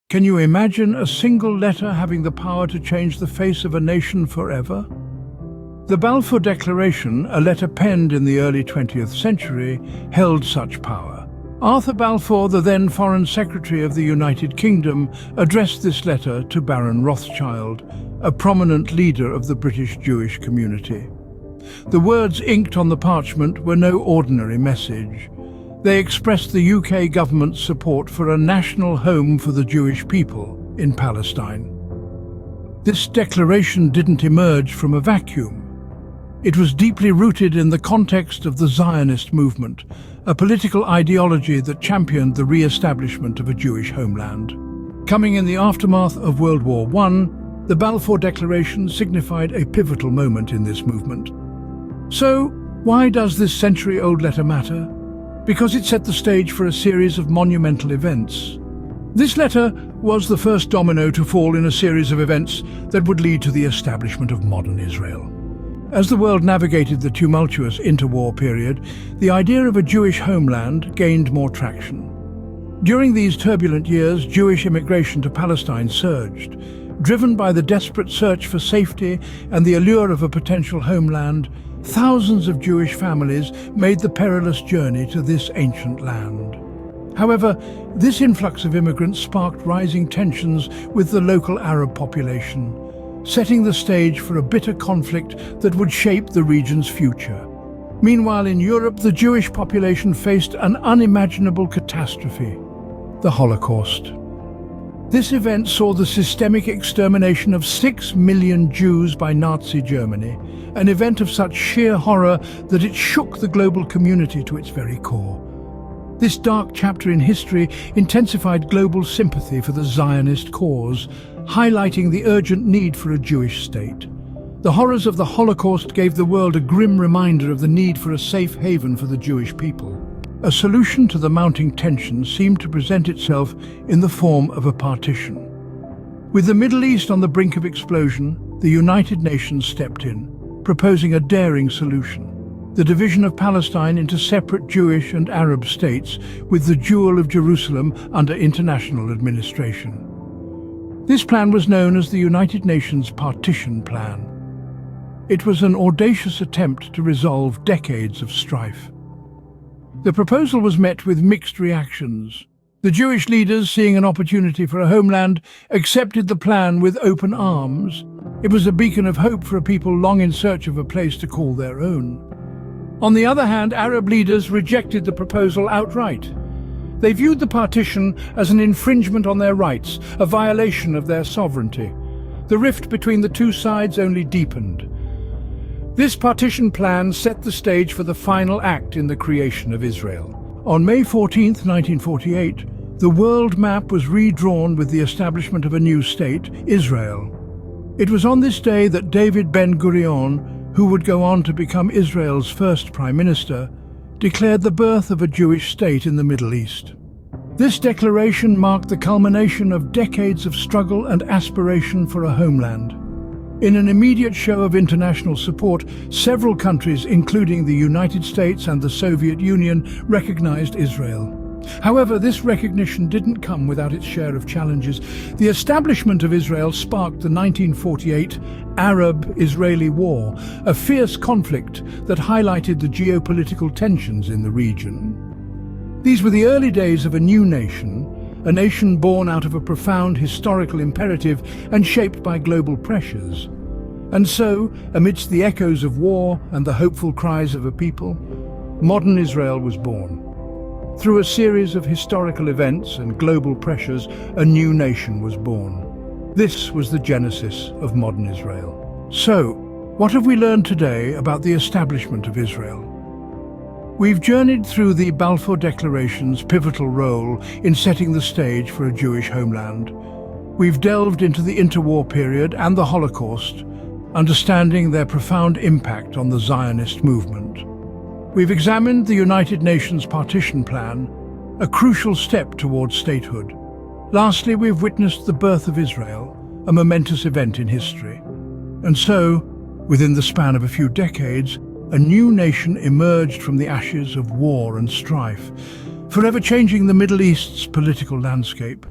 Can you imagine a single letter having the power to change the face of a nation forever? The Balfour Declaration, a letter penned in the early 20th century, held such power. Arthur Balfour, the then Foreign Secretary of the United Kingdom, addressed this letter to Baron Rothschild, a prominent leader of the British Jewish community. The words inked on the parchment were no ordinary message. They expressed the UK government's support for a national home for the Jewish people in Palestine. This declaration didn't emerge from a vacuum. It was deeply rooted in the context of the Zionist movement, a political ideology that championed the re-establishment of a Jewish homeland. Coming in the aftermath of World War I, the Balfour Declaration signified a pivotal moment in this movement. So, why does this century-old letter matter? Because it set the stage for a series of monumental events. This letter was the first domino to fall in a series of events that would lead to the establishment of modern Israel. As the world navigated the tumultuous interwar period, the idea of a Jewish homeland gained more traction. During these turbulent years, Jewish immigration to Palestine surged. Driven by the desperate search for safety and the allure of a potential homeland, thousands of Jewish families made the perilous journey to this ancient land. However, this influx of immigrants sparked rising tensions with the local Arab population, setting the stage for a bitter conflict that would shape the region's future. Meanwhile, in Europe, the Jewish population faced an unimaginable catastrophe: the Holocaust. This event saw the systemic extermination of 6 million Jews by Nazi Germany, an event of such sheer horror that it shook the global community to its very core. This dark chapter in history intensified global sympathy for the Zionist cause, highlighting the urgent need for a Jewish state. The horrors of the Holocaust gave the world a grim reminder of the need for a safe haven for the Jewish people. A solution to the mounting tension seemed to present itself in the form of a partition. With the Middle East on the brink of explosion, the United Nations stepped in, proposing a daring solution: the division of Palestine into separate Jewish and Arab states, with the Jewel of Jerusalem under international administration. This plan was known as the United Nations Partition Plan. It was an audacious attempt to resolve decades of strife. The proposal was met with mixed reactions. The Jewish leaders, seeing an opportunity for a homeland, accepted the plan with open arms. It was a beacon of hope for a people long in search of a place to call their own. On the other hand, Arab leaders rejected the proposal outright. They viewed the partition as an infringement on their rights, a violation of their sovereignty. The rift between the two sides only deepened. This partition plan set the stage for the final act in the creation of Israel. On May 14, 1948, the world map was redrawn with the establishment of a new state, Israel. It was on this day that David Ben-Gurion, who would go on to become Israel's first prime minister, declared the birth of a Jewish state in the Middle East. This declaration marked the culmination of decades of struggle and aspiration for a homeland. In an immediate show of international support, several countries, including the United States and the Soviet Union, recognized Israel. However, this recognition didn't come without its share of challenges. The establishment of Israel sparked the 1948 Arab-Israeli War, a fierce conflict that highlighted the geopolitical tensions in the region. These were the early days of a new nation, a nation born out of a profound historical imperative and shaped by global pressures. And so, amidst the echoes of war and the hopeful cries of a people, modern Israel was born. Through a series of historical events and global pressures, a new nation was born. This was the genesis of modern Israel. So, what have we learned today about the establishment of Israel? We've journeyed through the Balfour Declaration's pivotal role in setting the stage for a Jewish homeland. We've delved into the interwar period and the Holocaust, understanding their profound impact on the Zionist movement. We've examined the United Nations Partition Plan, a crucial step towards statehood. Lastly, we've witnessed the birth of Israel, a momentous event in history. And so, within the span of a few decades, a new nation emerged from the ashes of war and strife, forever changing the Middle East's political landscape.